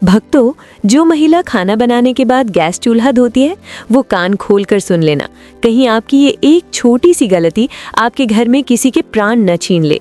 भक्तों, जो महिला खाना बनाने के बाद गैस चूल्हा धोती है वो कान खोलकर सुन लेना। कहीं आपकी ये एक छोटी सी गलती आपके घर में किसी के प्राण न छीन ले।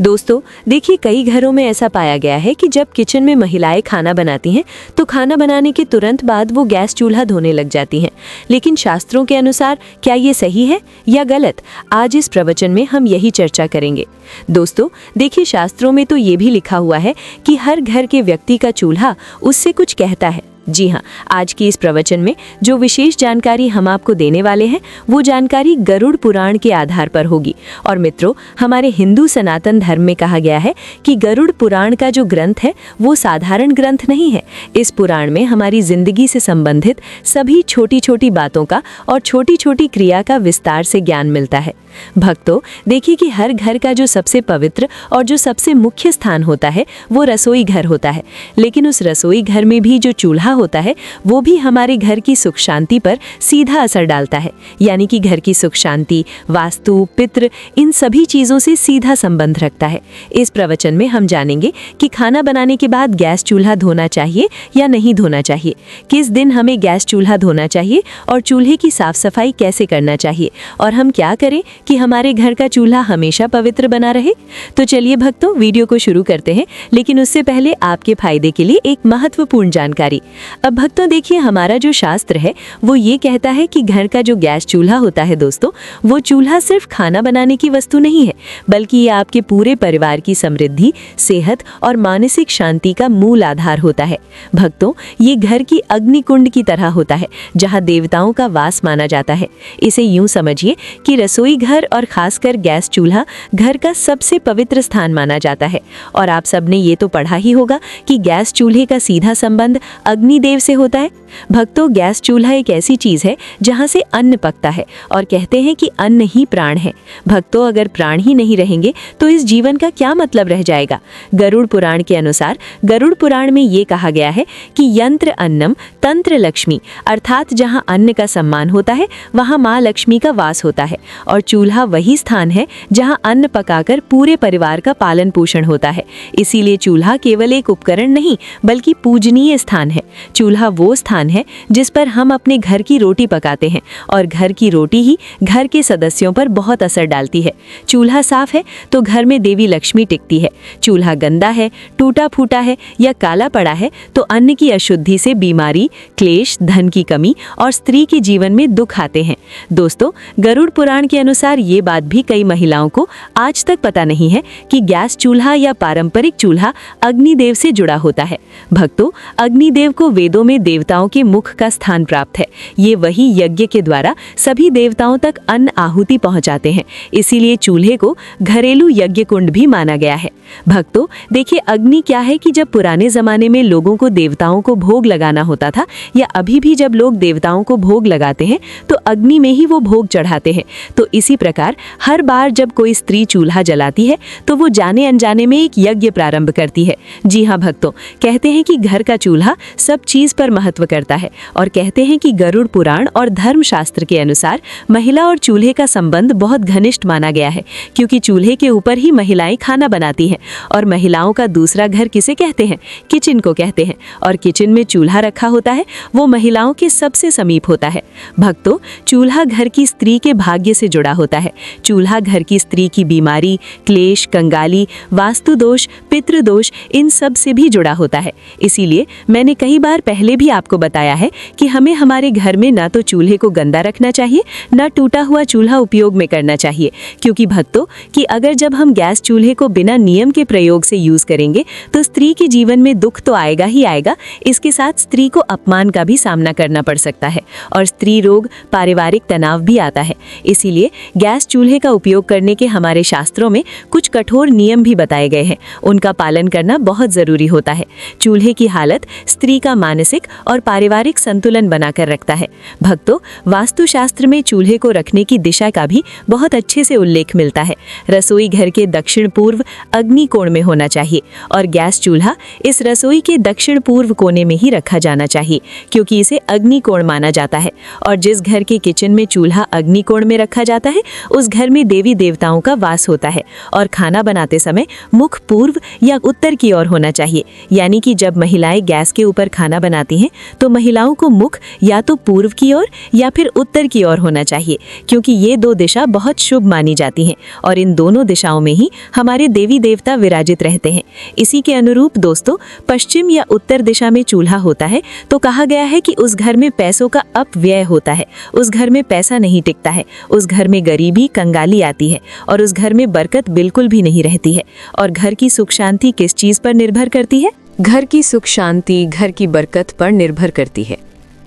दोस्तों देखिए, कई घरों में ऐसा पाया गया है कि जब किचन में महिलाएं खाना बनाती हैं तो खाना बनाने के तुरंत बाद वो गैस चूल्हा धोने लग जाती हैं। लेकिन शास्त्रों के अनुसार क्या ये सही है या गलत? आज इस प्रवचन में हम यही चर्चा करेंगे। दोस्तों देखिए, शास्त्रों में तो ये भी लिखा हुआ है कि हर घर के व्यक्ति का चूल्हा उससे कुछ कहता है। जी हाँ, आज की इस प्रवचन में जो विशेष जानकारी हम आपको देने वाले हैं वो जानकारी गरुड़ पुराण के आधार पर होगी। और मित्रों, हमारे हिंदू सनातन धर्म में कहा गया है कि गरुड़ पुराण का जो ग्रंथ है वो साधारण ग्रंथ नहीं है। इस पुराण में हमारी जिंदगी से संबंधित सभी छोटी छोटी बातों का और छोटी छोटी क्रिया का विस्तार से ज्ञान मिलता है। भक्तों देखिए कि हर घर का जो सबसे पवित्र और जो सबसे मुख्य स्थान होता है वो रसोई घर होता है। लेकिन उस रसोई घर में भी जो चूल्हा होता है वो भी हमारे घर की सुख शांति पर सीधा असर डालता है। यानी कि घर की सुख शांति, वास्तु, पितृ, इन सभी चीजों से सीधा संबंध रखता है। इस प्रवचन में हम जानेंगे कि खाना बनाने के बाद गैस चूल्हा धोना चाहिए या नहीं धोना चाहिए, किस दिन हमें गैस चूल्हा धोना चाहिए और चूल्हे की साफ सफाई कैसे करना चाहिए, और हम क्या करें कि हमारे घर का चूल्हा हमेशा पवित्र बना रहे। तो चलिए भक्तों, वीडियो को शुरू करते हैं। लेकिन उससे पहले आपके फायदे के लिए एक महत्वपूर्ण जानकारी। अब भक्तों देखिए, हमारा जो शास्त्र है वो ये कहता है कि घर का जो गैस चूल्हा होता है दोस्तों, वो चूल्हा सिर्फ खाना बनाने की वस्तु नहीं है, बल्कि ये आपके पूरे परिवार की समृद्धि, सेहत और मानसिक शांति का मूल आधार होता है। भक्तों, ये घर की अग्निकुंड की तरह होता है जहाँ देवताओं का वास माना जाता है। इसे यूं समझिए कि रसोई घर और खासकर गैस चूल्हा घर का सबसे पवित्र स्थान माना जाता है। और आप सबने ये तो पढ़ा ही होगा कि गैस चूल्हे का सीधा संबंध अग्निदेव से होता है। भक्तों, गैस चूल्हा एक ऐसी चीज है जहां से अन्न पकता है और कहते हैं कि अन्न ही प्राण है। भक्तों, अगर प्राण ही नहीं रहेंगे तो इस जीवन का क्या मतलब रह जाएगा? गरुड़ पुराण के अनुसार गरुड़ पुराण में ये कहा गया है कि यंत्र अन्नम तंत्र लक्ष्मी, अर्थात जहां अन्न का सम्मान होता है वहां माँ लक्ष्मी का वास होता है। और चूल्हा वही स्थान है जहां अन्न पकाकर पूरे परिवार का पालन पोषण होता है। इसीलिए चूल्हा केवल एक उपकरण नहीं बल्कि पूजनीय स्थान है। चूल्हा वो स्थान है जिस पर हम अपने घर की रोटी पकाते हैं और घर की रोटी ही घर के सदस्यों पर बहुत असर डालती है। चूल्हा साफ है तो घर में देवी लक्ष्मी टिकती है। चूल्हा गंदा है, टूटा फूटा है या काला पड़ा है तो अन्न की अशुद्धि से बीमारी, क्लेश, धन की कमी और स्त्री के जीवन में दुख आते हैं। दोस्तों, गरुड़ पुराण के अनुसार ये बात भी कई महिलाओं को आज तक पता नहीं है कि गैस चूल्हा या पारंपरिक चूल्हा अग्निदेव से जुड़ा होता है। भक्तों, अग्निदेव को वेदों में देवताओं के मुख का स्थान प्राप्त है। ये वही यज्ञ के द्वारा सभी देवताओं तक अन्न आहुति पहुंचाते हैं। इसीलिए चूल्हे को घरेलू यज्ञ कुंड भी माना गया है। भक्तों देखिए, अग्नि क्या है कि जब पुराने जमाने में लोगों को देवताओं को भोग लगाना होता था या अभी भी जब लोग देवताओं को भोग लगाते हैं तो अग्नि में ही वो भोग चढ़ाते हैं। तो इसी प्रकार हर बार जब कोई स्त्री चूल्हा जलाती है तो वो जाने अनजाने में एक यज्ञ प्रारंभ करती है। जी हाँ भक्तों, कहते हैं कि घर का चूल्हा सब चीज पर महत्व करता है। और कहते हैं कि गरुड़ पुराण और धर्मशास्त्र के अनुसार महिला और चूल्हे का संबंध बहुत घनिष्ठ माना गया है, क्योंकि चूल्हे के ऊपर ही महिलाएं खाना बनाती हैं। और महिलाओं का दूसरा घर किसे कहते हैं? किचन को कहते हैं। और किचन में चूल्हा रखा होता है वो महिलाओं के सबसे समीप होता है। भक्तों, चूल्हा घर की स्त्री के भाग्य से जुड़ा होता है। चूल्हा घर की स्त्री की बीमारी, क्लेश, कंगाली, वास्तु दोष, पितृदोष, इन सब से भी जुड़ा होता है। इसीलिए मैंने कई बार पहले भी आपको बताया है कि हमें हमारे घर में ना तो चूल्हे को गंदा रखना चाहिए, ना टूटा हुआ चूल्हा उपयोग में करना चाहिए। क्योंकि भक्तों कि अगर जब हम गैस चूल्हे को बिना नियम के प्रयोग से यूज करेंगे तो स्त्री के जीवन में दुख तो आएगा ही आएगा, इसके साथ स्त्री को अपमान का भी सामना करना पड़ सकता है और स्त्री रोग, पारिवारिक तनाव भी आता है। इसीलिए गैस चूल्हे का उपयोग करने के हमारे शास्त्रों में कुछ कठोर नियम भी बताए गए हैं। उनका पालन करना बहुत जरूरी होता है। चूल्हे की हालत स्त्री का मानसिक और पारिवारिक संतुलन बनाकर रखता है। भक्तों, वास्तुशास्त्र में चूल्हे को रखने की दिशा का भी बहुत अच्छे से उल्लेख मिलता है। रसोई घर के दक्षिण पूर्व अग्नि कोण में होना चाहिए और गैस चूल्हा इस रसोई के दक्षिण पूर्व कोने में ही रखा जाना चाहिए, क्योंकि इसे अग्नि कोण माना जाता है। और जिस घर के किचन में चूल्हा अग्नि कोण में रखा जाता है, उस घर में देवी देवताओं का वास होता है। और खाना बनाते समय मुख पूर्व या उत्तर की ओर होना चाहिए, यानी कि जब महिलाएं गैस के ऊपर खाना बनाती हैं तो महिलाओं को मुख या तो पूर्व की ओर या फिर उत्तर की ओर होना चाहिए, क्योंकि ये दो दिशा बहुत शुभ मानी जाती हैं और इन दोनों दिशाओं में ही हमारे देवी देवता विराजित रहते हैं। इसी के अनुरूप दोस्तों, पश्चिम या उत्तर दिशा में चूल्हा होता है तो कहा गया है कि उस घर में पैसों का अपव्यय होता है, उस घर में पैसा नहीं टिकता है, उस घर में गरीबी कंगाली आती है और उस घर में बरकत बिल्कुल भी नहीं रहती है। और घर की सुख शांति किस चीज पर निर्भर करती है? घर की सुख शांति घर की बरकत पर निर्भर करती है।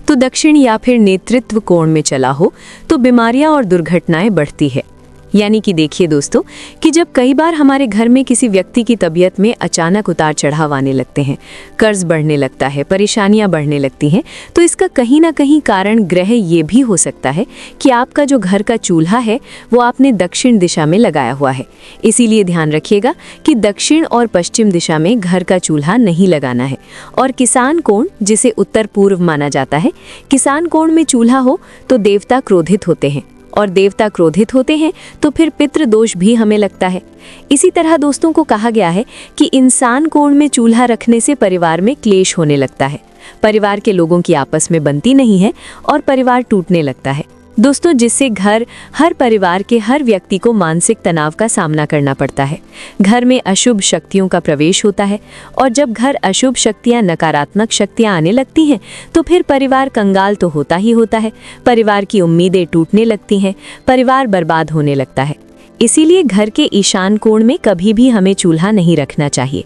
तो दक्षिण या फिर नेतृत्व कोण में चला हो तो बीमारियां और दुर्घटनाएं बढ़ती है। यानी कि देखिए दोस्तों कि जब कई बार हमारे घर में किसी व्यक्ति की तबीयत में अचानक उतार चढ़ाव आने लगते हैं, कर्ज बढ़ने लगता है, परेशानियां बढ़ने लगती हैं, तो इसका कहीं ना कहीं कारण ग्रह ये भी हो सकता है कि आपका जो घर का चूल्हा है वो आपने दक्षिण दिशा में लगाया हुआ है। इसीलिए ध्यान रखिएगा कि दक्षिण और पश्चिम दिशा में घर का चूल्हा नहीं लगाना है। और किसान कोण, जिसे उत्तर पूर्व माना जाता है, किसान कोण में चूल्हा हो तो देवता क्रोधित होते हैं और देवता क्रोधित होते हैं तो फिर पितृ दोष भी हमें लगता है। इसी तरह दोस्तों को कहा गया है कि इंसान कोण में चूल्हा रखने से परिवार में क्लेश होने लगता है, परिवार के लोगों की आपस में बनती नहीं है और परिवार टूटने लगता है दोस्तों, जिससे हर परिवार के हर व्यक्ति को मानसिक तनाव का सामना करना पड़ता है। घर में अशुभ शक्तियों का प्रवेश होता है और जब घर अशुभ शक्तियां, नकारात्मक शक्तियां आने लगती हैं तो फिर परिवार कंगाल तो होता ही होता है, परिवार की उम्मीदें टूटने लगती हैं, परिवार बर्बाद होने लगता है। इसीलिए घर के ईशान कोण में कभी भी हमें चूल्हा नहीं रखना चाहिए।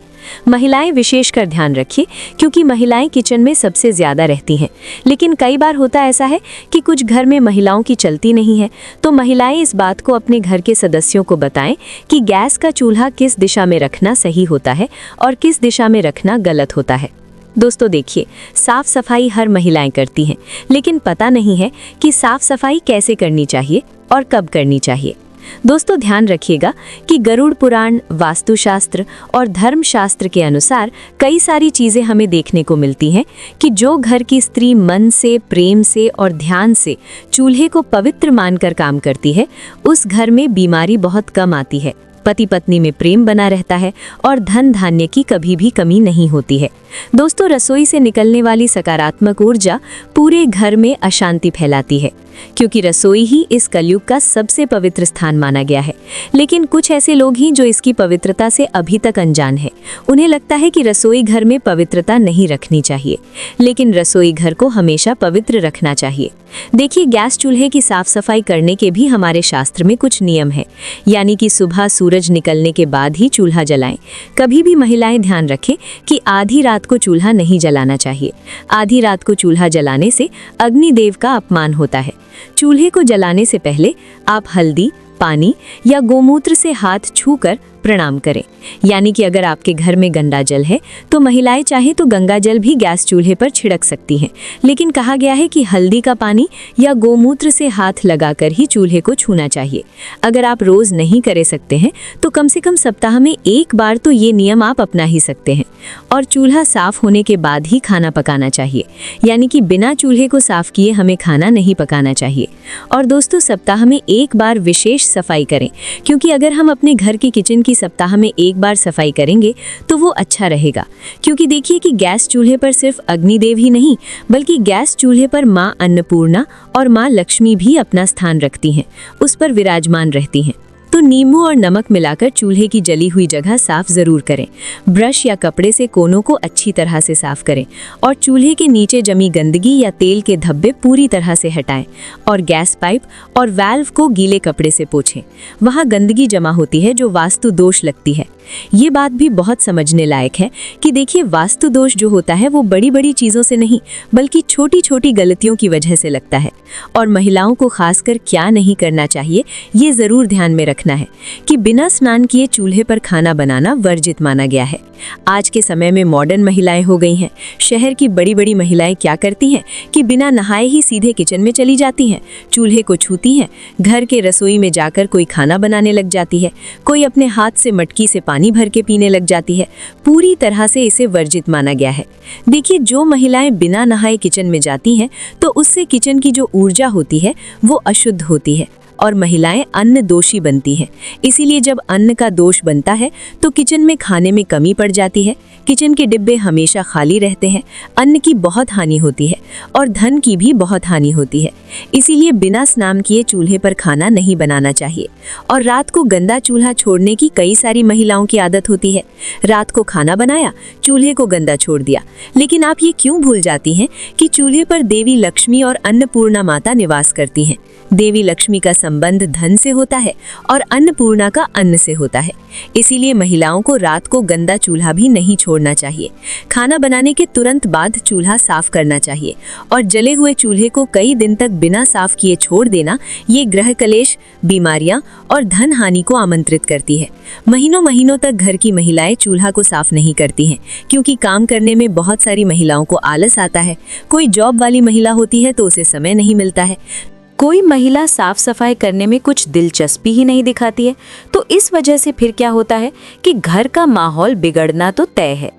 महिलाएं विशेषकर ध्यान रखिए, क्योंकि महिलाएं किचन में सबसे ज़्यादा रहती हैं। लेकिन कई बार होता ऐसा है कि कुछ घर में महिलाओं की चलती नहीं है, तो महिलाएं इस बात को अपने घर के सदस्यों को बताएं कि गैस का चूल्हा किस दिशा में रखना सही होता है और किस दिशा में रखना गलत होता है। दोस्तों देखिए, साफ सफाई हर महिलाएं करती हैं, लेकिन पता नहीं है कि साफ सफाई कैसे करनी चाहिए और कब करनी चाहिए। दोस्तों ध्यान रखिएगा कि गरुड़ पुराण, वास्तुशास्त्र और धर्मशास्त्र के अनुसार कई सारी चीज़ें हमें देखने को मिलती हैं कि जो घर की स्त्री मन से, प्रेम से और ध्यान से चूल्हे को पवित्र मानकर काम करती है, उस घर में बीमारी बहुत कम आती है, पति पत्नी में प्रेम बना रहता है और धन धान्य की कभी भी कमी नहीं होती है। दोस्तों, रसोई से निकलने वाली सकारात्मक ऊर्जा पूरे घर में अशांति फैलाती है, क्योंकि रसोई ही इस कलयुग का सबसे पवित्र स्थान माना गया है। लेकिन कुछ ऐसे लोग ही जो इसकी पवित्रता से अभी तक अनजान है। उन्हें लगता है कि रसोई घर में पवित्रता नहीं रखनी चाहिए, लेकिन रसोई घर को हमेशा पवित्र रखना चाहिए। देखिए, गैस चूल्हे की साफ सफाई करने के भी हमारे शास्त्र में कुछ नियम है, यानी कि सुबह सूरज निकलने के बाद ही चूल्हा जलाएं। कभी भी महिलाएं ध्यान रखें कि आधी रात को चूल्हा नहीं जलाना चाहिए। आधी रात को चूल्हा जलाने से अग्निदेव का अपमान होता है। चूल्हे को जलाने से पहले आप हल्दी, पानी या गोमूत्र से हाथ छूकर प्रणाम करें। यानी कि अगर आपके घर में गंगा जल है तो महिलाएं चाहे तो गंगा जल भी गैस चूल्हे पर छिड़क सकती हैं, लेकिन कहा गया है कि हल्दी का पानी या गोमूत्र से हाथ लगाकर ही चूल्हे को छूना चाहिए। अगर आप रोज नहीं कर सकते हैं तो कम से कम सप्ताह में एक बार तो ये नियम आप अपना ही सकते हैं। और चूल्हा साफ होने के बाद ही खाना पकाना चाहिए, यानी कि बिना चूल्हे को साफ किए हमें खाना नहीं पकाना चाहिए। और दोस्तों, सप्ताह में एक बार विशेष सफाई करें, क्योंकि अगर हम अपने घर की किचन की सप्ताह में एक बार सफाई करेंगे तो वो अच्छा रहेगा। क्योंकि देखिए कि गैस चूल्हे पर सिर्फ अग्निदेव ही नहीं, बल्कि गैस चूल्हे पर माँ अन्नपूर्णा और माँ लक्ष्मी भी अपना स्थान रखती हैं, उस पर विराजमान रहती हैं। तो नींबू और नमक मिलाकर चूल्हे की जली हुई जगह साफ जरूर करें। ब्रश या कपड़े से कोनों को अच्छी तरह से साफ करें और चूल्हे के नीचे जमी गंदगी या तेल के धब्बे पूरी तरह से हटाएं और गैस पाइप और वाल्व को गीले कपड़े से पोंछें। वहां गंदगी जमा होती है जो वास्तु दोष लगती है। ये बात भी बहुत समझने लायक है कि देखिए वास्तु दोष जो होता है वो बड़ी बड़ी चीज़ों से नहीं बल्कि छोटी छोटी गलतियों की वजह से लगता है। और महिलाओं को खासकर क्या नहीं करना चाहिए ये ज़रूर ध्यान में रखना है कि बिना स्नान किए चूल्हे पर खाना बनाना वर्जित माना गया है। आज के समय में मॉडर्न महिलाएं हो गई हैं। शहर की बड़ी बड़ी महिलाएं क्या करती हैं कि बिना नहाए ही सीधे किचन में चली जाती हैं, चूल्हे को छूती हैं, घर के रसोई में जाकर कोई खाना बनाने लग जाती है, कोई अपने हाथ से मटकी से पानी भर के पीने लग जाती है। पूरी तरह से इसे वर्जित माना गया है। देखिए जो महिलाएं बिना नहाए किचन में जाती हैं तो उससे किचन की जो ऊर्जा होती है वो अशुद्ध होती है और महिलाएं अन्न दोषी बनती हैं। इसीलिए जब अन्न का दोष बनता है तो किचन में खाने में कमी पड़ जाती है, किचन के डिब्बे हमेशा खाली रहते हैं, अन्न की बहुत हानि होती है और धन की भी बहुत हानि होती है। इसीलिए बिना स्नान किए चूल्हे पर खाना नहीं बनाना चाहिए। और रात को गंदा चूल्हा छोड़ने की कई सारी महिलाओं की आदत होती है। रात को खाना बनाया, चूल्हे को गंदा छोड़ दिया। लेकिन आप ये क्यों भूल जाती हैं कि चूल्हे पर देवी लक्ष्मी और अन्नपूर्णा माता निवास करती हैं। देवी लक्ष्मी का संबंध धन से होता है और अन्नपूर्णा का अन्न से होता है। इसीलिए महिलाओं को रात को गंदा चूल्हा भी नहीं छोड़ना चाहिए। खाना बनाने के तुरंत बाद चूल्हा साफ करना चाहिए और जले हुए चूल्हे को कई दिन तक बिना साफ किए छोड़ देना ये ग्रह कलेश, बीमारियां और धन हानि को आमंत्रित करती है। महीनों महीनों तक घर की महिलाएं चूल्हा को साफ नहीं करती हैं क्योंकि काम करने में बहुत सारी महिलाओं को आलस आता है। कोई जॉब वाली महिला होती है तो उसे समय नहीं मिलता है। कोई महिला साफ सफाई करने में कुछ दिलचस्पी ही नहीं दिखाती है। तो इस वजह से फिर क्या होता है कि घर का माहौल बिगड़ना तो तय है।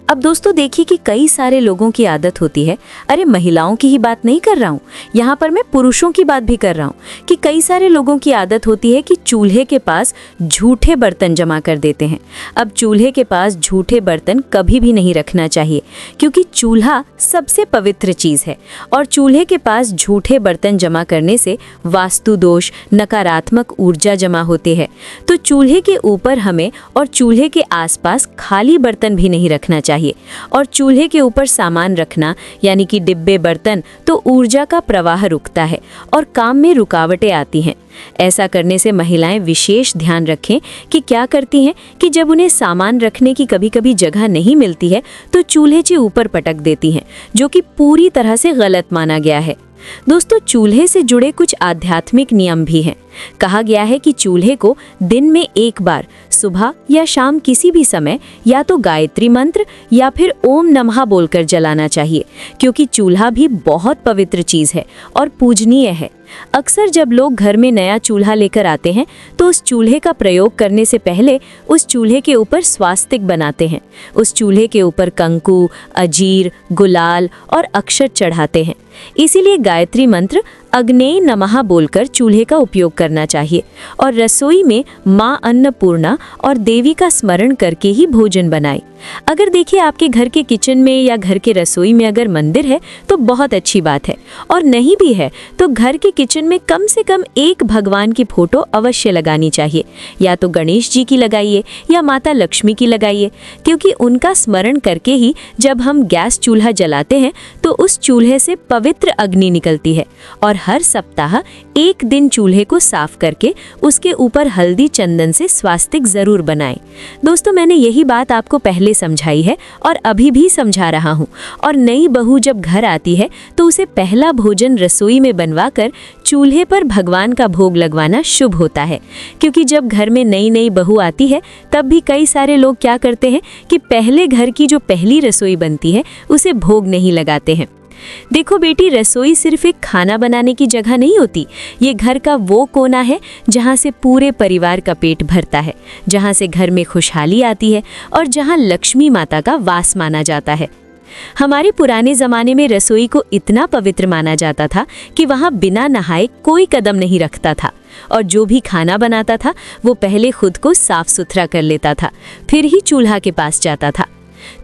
अब दोस्तों देखिए कि कई सारे लोगों की आदत होती है, अरे महिलाओं की ही बात नहीं कर रहा हूँ, यहाँ पर मैं पुरुषों की बात भी कर रहा हूँ, कि कई सारे लोगों की आदत होती है कि चूल्हे के पास झूठे बर्तन जमा कर देते हैं। अब चूल्हे के पास झूठे बर्तन कभी भी नहीं रखना चाहिए क्योंकि चूल्हा सबसे पवित्र चीज़ है और चूल्हे के पास झूठे बर्तन जमा करने से वास्तु दोष, नकारात्मक ऊर्जा जमा होती है। तो चूल्हे के ऊपर हमें और चूल्हे के आसपास खाली बर्तन भी नहीं रखना चाहिए। और चूल्हे के ऊपर सामान रखना यानी कि डिब्बे, बर्तन, तो ऊर्जा का प्रवाह रुकता है और काम में रुकावटें आती हैं। ऐसा करने से महिलाएं विशेष ध्यान रखें कि क्या करती हैं कि जब उन्हें सामान रखने की कभी कभी जगह नहीं मिलती है तो चूल्हे के ऊपर पटक देती हैं, जो कि पूरी तरह से गलत माना गया है। दोस्तों चूल्हे से जुड़े कुछ आध्यात्मिक नियम भी हैं। कहा गया है कि चूल्हे को दिन में एक बार सुबह या शाम किसी भी समय या तो गायत्री मंत्र या फिर ओम नमः बोलकर जलाना चाहिए क्योंकि चूल्हा भी बहुत पवित्र चीज़ है और पूजनीय है। अक्सर जब लोग घर में नया चूल्हा लेकर आते हैं तो उस चूल्हे का प्रयोग करने से पहले उस चूल्हे के ऊपर स्वास्तिक बनाते हैं। उस चूल्हे के ऊपर कंकु, अजीर, गुलाल और अक्षत चढ़ाते हैं। इसीलिए गायत्री मंत्र अग्नेय नमः बोलकर चूल्हे का उपयोग करना चाहिए और रसोई में माँ अन्नपूर्णा और देवी का स्मरण करके ही भोजन बनाएं। अगर देखिए आपके घर के किचन में या घर के रसोई में अगर मंदिर है तो बहुत अच्छी बात है, और नहीं भी है तो घर के किचन में कम से कम एक भगवान की फोटो अवश्य लगानी चाहिए। या तो गणेश जी की लगाइए या माता लक्ष्मी की लगाइए क्योंकि उनका स्मरण करके ही जब हम गैस चूल्हा जलाते हैं तो उस चूल्हे से पवित्र अग्नि निकलती है। और हर सप्ताह एक दिन चूल्हे को साफ करके उसके ऊपर हल्दी चंदन से स्वास्तिक जरूर बनाएं। दोस्तों मैंने यही बात आपको पहले समझाई है और अभी भी समझा रहा हूँ। और नई बहू जब घर आती है तो उसे पहला भोजन रसोई में बनवाकर चूल्हे पर भगवान का भोग लगवाना शुभ होता है क्योंकि जब घर में नई नई बहू आती है तब भी कई सारे लोग क्या करते हैं कि पहले घर की जो पहली रसोई बनती है उसे भोग नहीं लगाते हैं। देखो बेटी, रसोई सिर्फ एक खाना बनाने की जगह नहीं होती, ये घर का वो कोना है जहाँ से पूरे परिवार का पेट भरता है, जहाँ से घर में खुशहाली आती है और जहाँ लक्ष्मी माता का वास माना जाता है। हमारे पुराने ज़माने में रसोई को इतना पवित्र माना जाता था कि वहाँ बिना नहाए कोई कदम नहीं रखता था और जो भी खाना बनाता था वो पहले खुद को साफ सुथरा कर लेता था, फिर ही चूल्हा के पास जाता था।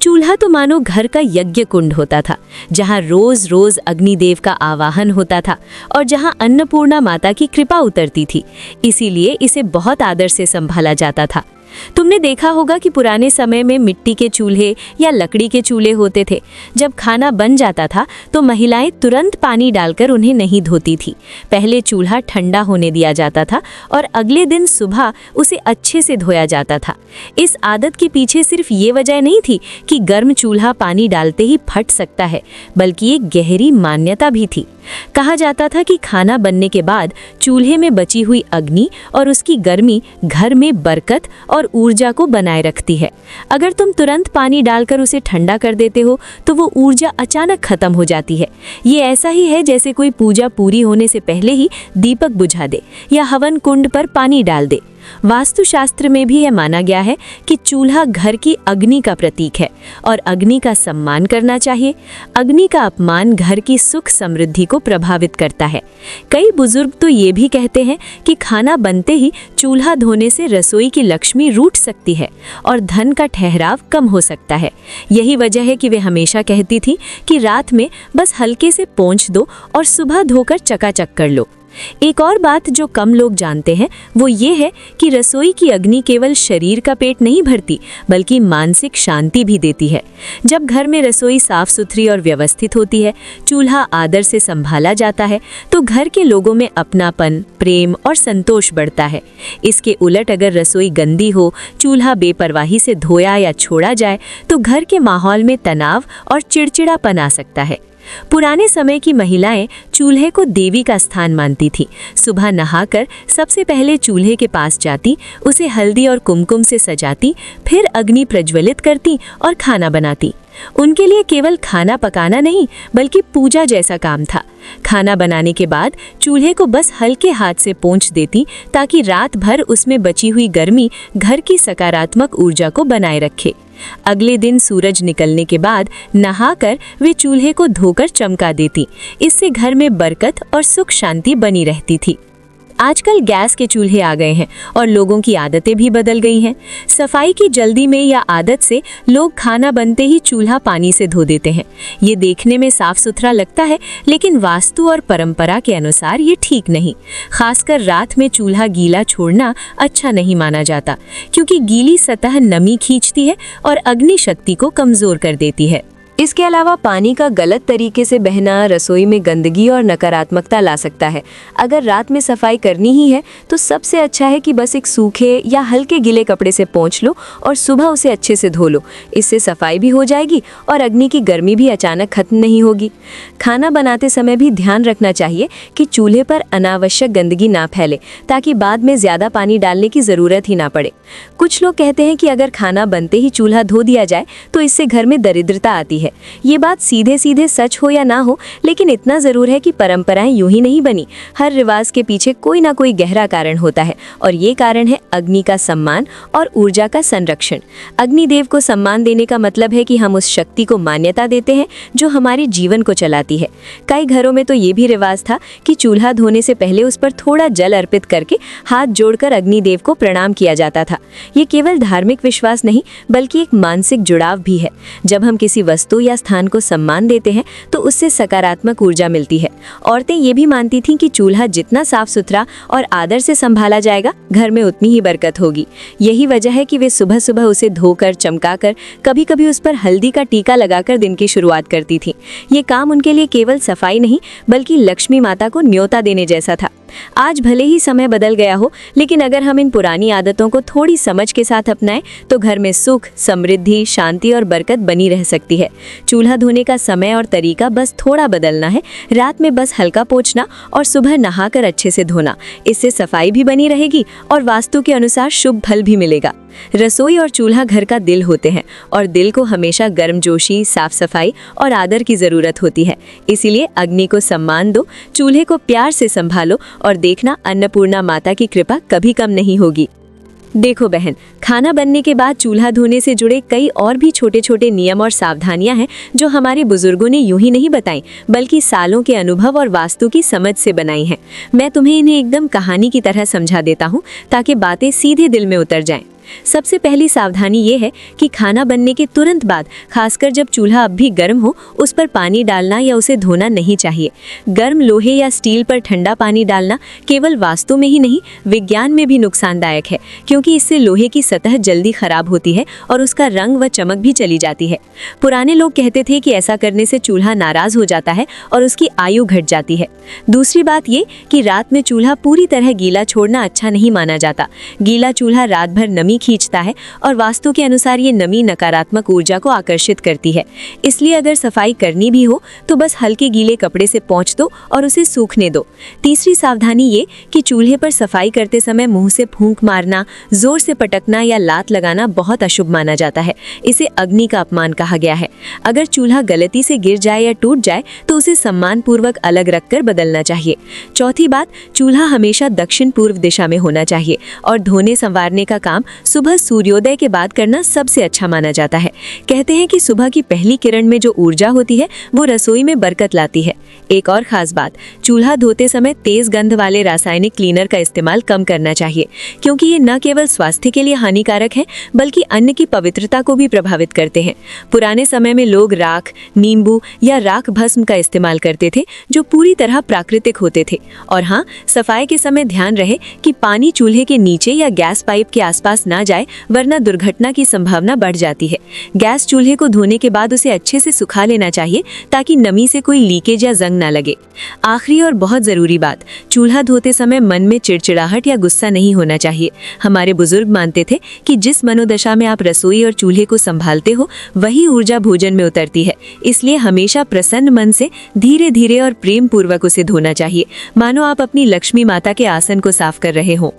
चूल्हा तो मानो घर का यज्ञ कुंड होता था जहाँ रोज रोज अग्निदेव का आवाहन होता था और जहाँ अन्नपूर्णा माता की कृपा उतरती थी। इसीलिए इसे बहुत आदर से संभाला जाता था। तुमने देखा होगा कि पुराने समय में मिट्टी के चूल्हे या लकड़ी के चूल्हे होते थे। जब खाना बन जाता था तो महिलाएं तुरंत पानी डालकर उन्हें नहीं धोती थी। पहले चूल्हा ठंडा होने दिया जाता था और अगले दिन सुबह उसे अच्छे से धोया जाता था। इस आदत के पीछे सिर्फ ये वजह नहीं थी कि गर्म चूल्हा पानी डालते ही फट सकता है, बल्कि एक गहरी मान्यता भी थी। कहा जाता था कि खाना बनने के बाद चूल्हे में बची हुई अग्नि और उसकी गर्मी घर में बरकत और ऊर्जा को बनाए रखती है। अगर तुम तुरंत पानी डालकर उसे ठंडा कर देते हो तो वो ऊर्जा अचानक खत्म हो जाती है। ये ऐसा ही है जैसे कोई पूजा पूरी होने से पहले ही दीपक बुझा दे या हवन कुंड पर पानी डाल दे। वास्तुशास्त्र में भी यह माना गया है कि चूल्हा घर की अग्नि का प्रतीक है और अग्नि का सम्मान करना चाहिए। अग्नि का अपमान घर की सुख समृद्धि को प्रभावित करता है। कई बुजुर्ग तो ये भी कहते हैं कि खाना बनते ही चूल्हा धोने से रसोई की लक्ष्मी रूठ सकती है और धन का ठहराव कम हो सकता है। यही वजह है कि वे हमेशा कहती थी कि रात में बस हल्के से पोंछ दो और सुबह धोकर चकाचक कर लो। एक और बात जो कम लोग जानते हैं वो ये है कि रसोई की अग्नि केवल शरीर का पेट नहीं भरती, बल्कि मानसिक शांति भी देती है। जब घर में रसोई साफ सुथरी और व्यवस्थित होती है, चूल्हा आदर से संभाला जाता है, तो घर के लोगों में अपनापन, प्रेम और संतोष बढ़ता है। इसके उलट अगर रसोई गंदी हो, चूल्हा बेपरवाही से धोया या छोड़ा जाए तो घर के माहौल में तनाव और चिड़चिड़ापन आ सकता है। पुराने समय की महिलाएं चूल्हे को देवी का स्थान मानती थीं। सुबह नहाकर सबसे पहले चूल्हे के पास जाती, उसे हल्दी और कुमकुम से सजाती, फिर अग्नि प्रज्वलित करती और खाना बनाती। उनके लिए केवल खाना पकाना नहीं, बल्कि पूजा जैसा काम था। खाना बनाने के बाद चूल्हे को बस हल्के हाथ से पोंछ देती ताकि रात भर उसमें बची हुई गर्मी घर की सकारात्मक ऊर्जा को बनाए रखे। अगले दिन सूरज निकलने के बाद नहाकर वे चूल्हे को धोकर चमका देती। इससे घर में बरकत और सुख शांति बनी रहती थी। आजकल गैस के चूल्हे आ गए हैं और लोगों की आदतें भी बदल गई हैं। सफाई की जल्दी में या आदत से लोग खाना बनते ही चूल्हा पानी से धो देते हैं। ये देखने में साफ सुथरा लगता है, लेकिन वास्तु और परंपरा के अनुसार ये ठीक नहीं। खासकर रात में चूल्हा गीला छोड़ना अच्छा नहीं माना जाता, क्योंकि गीली सतह नमी खींचती है और अग्नि शक्ति को कमजोर कर देती है। इसके अलावा पानी का गलत तरीके से बहना रसोई में गंदगी और नकारात्मकता ला सकता है। अगर रात में सफाई करनी ही है तो सबसे अच्छा है कि बस एक सूखे या हल्के गीले कपड़े से पोंछ लो और सुबह उसे अच्छे से धो लो। इससे सफाई भी हो जाएगी और अग्नि की गर्मी भी अचानक खत्म नहीं होगी। खाना बनाते समय भी ध्यान रखना चाहिए कि चूल्हे पर अनावश्यक गंदगी ना फैले, ताकि बाद में ज़्यादा पानी डालने की ज़रूरत ही ना पड़े। कुछ लोग कहते हैं कि अगर खाना बनते ही चूल्हा धो दिया जाए तो इससे घर में दरिद्रता आती है। ये बात सीधे सीधे सच हो या ना हो, लेकिन इतना जरूर है कि परंपराएं यूं ही नहीं बनी। हर रिवाज के पीछे कोई ना कोई गहरा कारण होता है, और ये कारण है अग्नि का सम्मान और ऊर्जा का संरक्षण। अग्निदेव को सम्मान देने का मतलब है कि हम उस शक्ति को मान्यता देते हैं जो हमारे जीवन को चलाती है। कई घरों में तो ये भी रिवाज था कि चूल्हा धोने से पहले उस पर थोड़ा जल अर्पित करके हाथ जोड़कर अग्निदेव को प्रणाम किया जाता था। ये केवल धार्मिक विश्वास नहीं, बल्कि एक मानसिक जुड़ाव भी है। जब हम किसी वस्तु या स्थान को सम्मान देते हैं तो उससे सकारात्मक ऊर्जा मिलती है। औरतें ये भी मानती थीं कि चूल्हा जितना साफ सुथरा और आदर से संभाला जाएगा, घर में उतनी ही बरकत होगी। यही वजह है कि वे सुबह सुबह उसे धोकर, चमकाकर, कभी कभी उस पर हल्दी का टीका लगाकर दिन की शुरुआत करती थीं। ये काम उनके लिए केवल सफाई नहीं, बल्कि लक्ष्मी माता को न्योता देने जैसा था। आज भले ही समय बदल गया हो, लेकिन अगर हम इन पुरानी आदतों को थोड़ी समझ के साथ अपनाएं तो घर में सुख, समृद्धि, शांति और बरकत बनी रह सकती है। चूल्हा धोने का समय और तरीका बस थोड़ा बदलना है। रात में बस हल्का पोंछना और सुबह नहाकर अच्छे से धोना। इससे सफाई भी बनी रहेगी और वास्तु के अनुसार शुभ फल भी मिलेगा। रसोई और चूल्हा घर का दिल होते हैं, और दिल को हमेशा गर्मजोशी, साफ सफाई और आदर की जरूरत होती है। इसीलिए अग्नि को सम्मान दो, चूल्हे को प्यार से संभालो और देखना, अन्नपूर्णा माता की कृपा कभी कम नहीं होगी। देखो बहन, खाना बनने के बाद चूल्हा धोने से जुड़े कई और भी छोटे छोटे नियम और सावधानियां हैं जो हमारे बुजुर्गों ने यूं ही नहीं बताई, बल्कि सालों के अनुभव और वास्तु की समझ से बनाई हैं। मैं तुम्हें इन्हें एकदम कहानी की तरह समझा देता हूं ताकि बातें सीधे दिल में उतर जाएं। सबसे पहली सावधानी ये है कि खाना बनने के तुरंत बाद, खासकर जब चूल्हा अब भी गर्म हो, उस पर पानी डालना या उसे धोना नहीं चाहिए। गर्म लोहे या स्टील पर ठंडा पानी डालना केवल वास्तु में ही नहीं, विज्ञान में भी नुकसानदायक है, क्योंकि इससे लोहे की सतह जल्दी खराब होती है और उसका रंग व चमक भी चली जाती है। पुराने लोग कहते थे कि ऐसा करने से चूल्हा नाराज हो जाता है और उसकी आयु घट जाती है। दूसरी बात ये कि रात में चूल्हा पूरी तरह गीला छोड़ना अच्छा नहीं माना जाता। गीला चूल्हा रात भर नमी खींचता है और वास्तु के अनुसार ये नमी नकारात्मक ऊर्जा को आकर्षित करती है। इसलिए अगर सफाई करनी भी हो तो बस हल्के गीले कपड़े से पोंछ दो और उसे सूखने दो। तीसरी सावधानी ये कि चूल्हे पर सफाई करते समय मुंह से फूंक मारना, जोर से पटकना या लात लगाना बहुत अशुभ माना जाता है। इसे अग्नि का अपमान कहा गया है। अगर चूल्हा गलती से गिर जाए या टूट जाए तो उसे सम्मानपूर्वक अलग रखकर बदलना चाहिए। चौथी बात, चूल्हा हमेशा दक्षिण पूर्व दिशा में होना चाहिए और धोने संवारने का काम सुबह सूर्योदय के बाद करना सबसे अच्छा माना जाता है। कहते हैं कि सुबह की पहली किरण में जो ऊर्जा होती है वो रसोई में बरकत लाती है। एक और खास बात, चूल्हा धोते समय तेज गंध वाले रासायनिक क्लीनर का इस्तेमाल कम करना चाहिए, क्योंकि ये न केवल स्वास्थ्य के लिए हानिकारक है बल्कि अन्न की पवित्रता को भी प्रभावित करते हैं। पुराने समय में लोग राख, नींबू या राख भस्म का इस्तेमाल करते थे, जो पूरी तरह प्राकृतिक होते थे। और हाँ, सफाई के समय ध्यान रहे कि पानी चूल्हे के नीचे या गैस पाइप के आसपास ना जाए, वरना दुर्घटना की संभावना बढ़ जाती है। गैस चूल्हे को धोने के बाद उसे अच्छे से सुखा लेना चाहिए ताकि नमी से कोई लीकेज या जंग ना लगे। आखिरी और बहुत जरूरी बात, चूल्हा धोते समय मन में चिड़चिड़ाहट या गुस्सा नहीं होना चाहिए। हमारे बुजुर्ग मानते थे कि जिस मनोदशा में आप रसोई और चूल्हे को संभालते हो, वही ऊर्जा भोजन में उतरती है। इसलिए हमेशा प्रसन्न मन से धीरे धीरे और प्रेम पूर्वक उसे धोना चाहिए, मानो आप अपनी लक्ष्मी माता के आसन को साफ कर रहे हो।